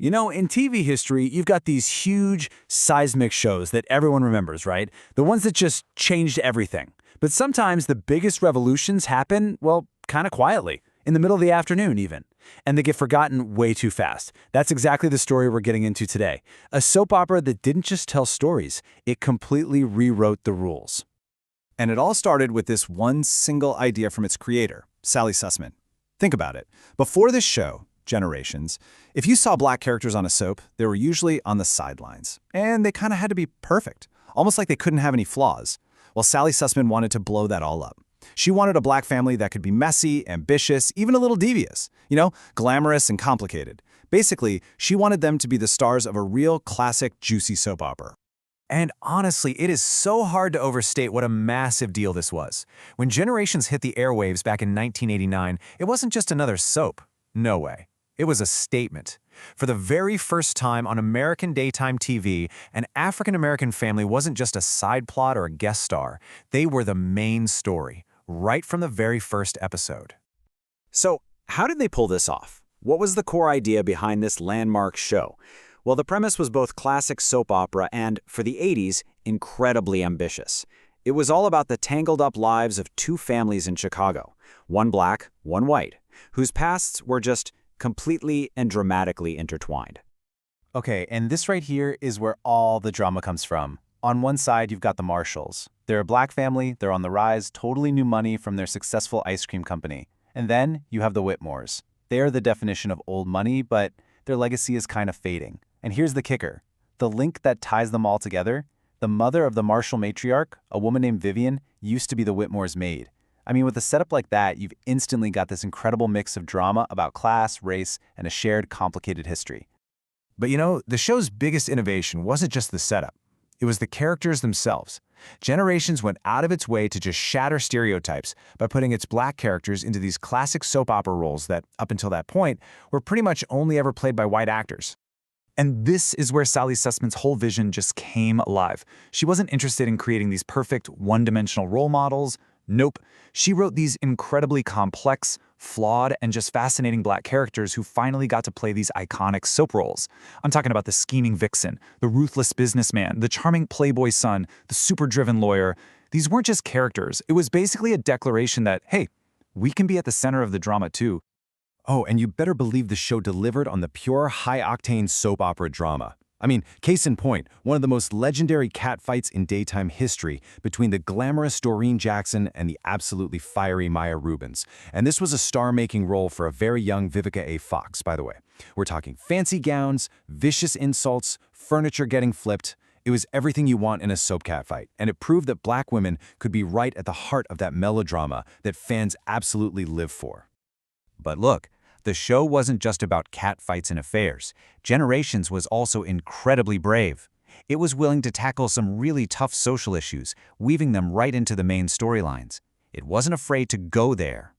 You know, in TV history, you've got these huge, seismic shows that everyone remembers, right? The ones that just changed everything. But sometimes the biggest revolutions happen, well, kind of quietly, in the middle of the afternoon even. And they get forgotten way too fast. That's exactly the story we're getting into today. A soap opera that didn't just tell stories, it completely rewrote the rules. And it all started with this one single idea from its creator, Sally Sussman. Think about it. Before this show, Generations, if you saw black characters on a soap, they were usually on the sidelines. And they kind of had to be perfect, almost like they couldn't have any flaws. Well, Sally Sussman wanted to blow that all up. She wanted a black family that could be messy, ambitious, even a little devious, glamorous and complicated. Basically, she wanted them to be the stars of a real classic, juicy soap opera. And honestly, it is so hard to overstate what a massive deal this was. When Generations hit the airwaves back in 1989, it wasn't just another soap. No way. It was a statement. For the very first time on American daytime TV, an African-American family wasn't just a side plot or a guest star. They were the main story, right from the very first episode. So, how did they pull this off? What was the core idea behind this landmark show? Well, the premise was both classic soap opera and, for the 80s, incredibly ambitious. It was all about the tangled-up lives of two families in Chicago, one black, one white, whose pasts were just completely and dramatically intertwined. Okay, and this right here is where all the drama comes from. On one side, you've got the Marshalls. They're a black family, they're on the rise, totally new money from their successful ice cream company. And then you have the Whitmores. They are the definition of old money, but their legacy is kind of fading. And here's the kicker. The link that ties them all together, the mother of the Marshall matriarch, a woman named Vivian, used to be the Whitmores' maid. I mean, with a setup like that, you've instantly got this incredible mix of drama about class, race, and a shared, complicated history. But the show's biggest innovation wasn't just the setup. It was the characters themselves. Generations went out of its way to just shatter stereotypes by putting its black characters into these classic soap opera roles that, up until that point, were pretty much only ever played by white actors. And this is where Sally Sussman's whole vision just came alive. She wasn't interested in creating these perfect, one-dimensional role models. Nope. She wrote these incredibly complex, flawed, and just fascinating black characters who finally got to play these iconic soap roles. I'm talking about the scheming vixen, the ruthless businessman, the charming playboy son, the super-driven lawyer. These weren't just characters. It was basically a declaration that, hey, we can be at the center of the drama too. Oh, and you better believe the show delivered on the pure, high-octane soap opera drama. I mean, case in point, one of the most legendary catfights in daytime history between the glamorous Doreen Jackson and the absolutely fiery Maya Rubens. And this was a star-making role for a very young Vivica A. Fox, by the way. We're talking fancy gowns, vicious insults, furniture getting flipped. It was everything you want in a soap catfight, and it proved that black women could be right at the heart of that melodrama that fans absolutely live for. But look, the show wasn't just about catfights and affairs. Generations was also incredibly brave. It was willing to tackle some really tough social issues, weaving them right into the main storylines. It wasn't afraid to go there.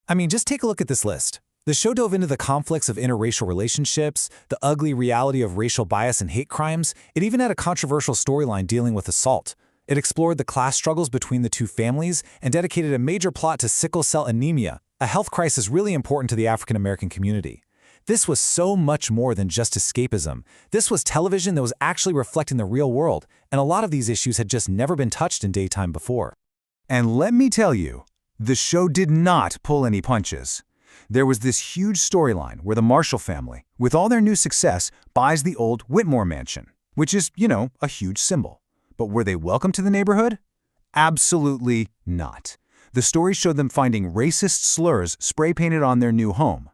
I mean, just take a look at this list. The show dove into the conflicts of interracial relationships, the ugly reality of racial bias and hate crimes. It even had a controversial storyline dealing with assault. It explored the class struggles between the two families and dedicated a major plot to sickle cell anemia, a health crisis really important to the African-American community. This was so much more than just escapism. This was television that was actually reflecting the real world, and a lot of these issues had just never been touched in daytime before. And let me tell you, the show did not pull any punches. There was this huge storyline where the Marshall family, with all their new success, buys the old Whitmore mansion, which is, a huge symbol. But were they welcome to the neighborhood? Absolutely not. The story showed them finding racist slurs spray-painted on their new home.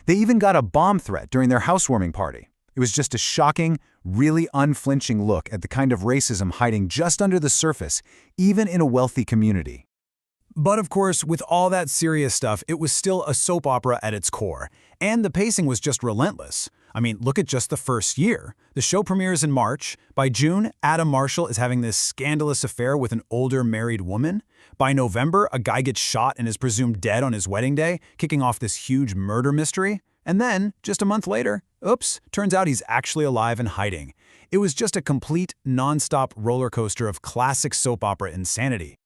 They even got a bomb threat during their housewarming party. It was just a shocking, really unflinching look at the kind of racism hiding just under the surface, even in a wealthy community. But of course, with all that serious stuff, it was still a soap opera at its core. And the pacing was just relentless. I mean, look at just the first year. The show premieres in March. By June, Adam Marshall is having this scandalous affair with an older married woman. By November, a guy gets shot and is presumed dead on his wedding day, kicking off this huge murder mystery. And then, just a month later, oops, turns out he's actually alive and hiding. It was just a complete, non-stop roller coaster of classic soap opera insanity.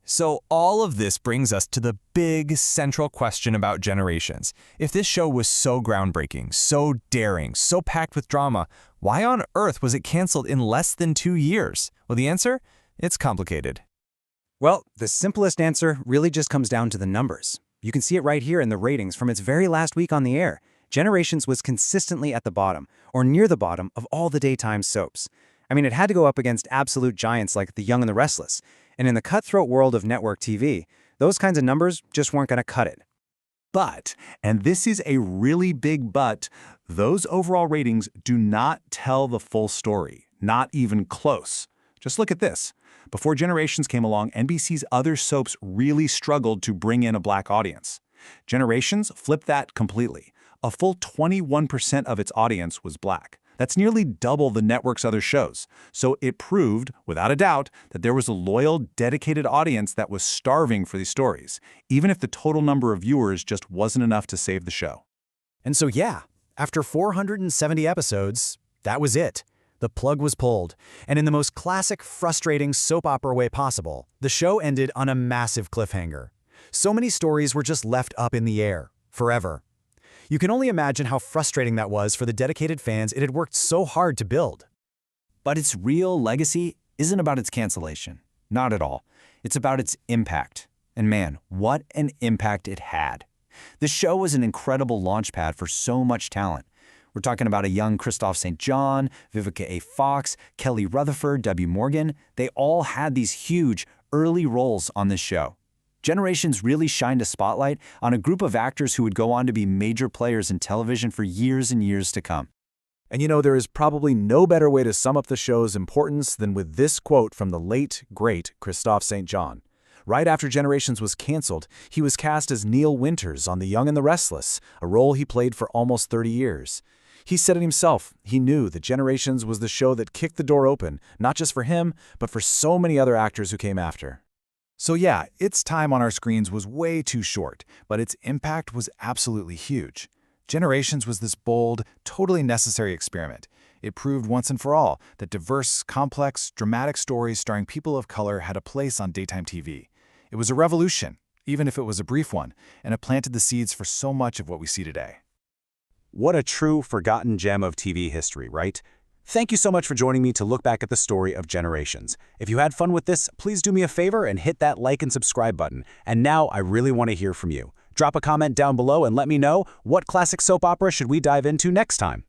So all of this brings us to the big central question about Generations. If this show was so groundbreaking, so daring, so packed with drama, why on earth was it canceled in less than 2 years? Well, the answer? It's complicated. Well, the simplest answer really just comes down to the numbers. You can see it right here in the ratings from its very last week on the air. Generations was consistently at the bottom, or near the bottom, of all the daytime soaps. I mean, it had to go up against absolute giants like The Young and the Restless. And in the cutthroat world of network TV, those kinds of numbers just weren't going to cut it. But, and this is a really big but, those overall ratings do not tell the full story, not even close. Just look at this. Before Generations came along, NBC's other soaps really struggled to bring in a black audience. Generations flipped that completely. A full 21% of its audience was black. That's nearly double the network's other shows. So it proved, without a doubt, that there was a loyal, dedicated audience that was starving for these stories, even if the total number of viewers just wasn't enough to save the show. And so yeah, after 470 episodes, that was it. The plug was pulled, and in the most classic, frustrating soap opera way possible, the show ended on a massive cliffhanger. So many stories were just left up in the air, forever. You can only imagine how frustrating that was for the dedicated fans it had worked so hard to build. But its real legacy isn't about its cancellation. Not at all. It's about its impact. And man, what an impact it had. The show was an incredible launchpad for so much talent. We're talking about a young Christophe St. John, Vivica A. Fox, Kelly Rutherford, W. Morgan. They all had these huge, early roles on this show. Generations really shined a spotlight on a group of actors who would go on to be major players in television for years and years to come. And you know, there is probably no better way to sum up the show's importance than with this quote from the late, great Christophe St. John. Right after Generations was canceled, he was cast as Neil Winters on The Young and the Restless, a role he played for almost 30 years. He said it himself. He knew that Generations was the show that kicked the door open, not just for him, but for so many other actors who came after. So yeah, its time on our screens was way too short, but its impact was absolutely huge. Generations was this bold, totally necessary experiment. It proved once and for all that diverse, complex, dramatic stories starring people of color had a place on daytime TV. It was a revolution, even if it was a brief one, and it planted the seeds for so much of what we see today. What a true forgotten gem of TV history, right? Thank you so much for joining me to look back at the story of Generations. If you had fun with this, please do me a favor and hit that like and subscribe button. And now I really want to hear from you. Drop a comment down below and let me know, what classic soap opera should we dive into next time?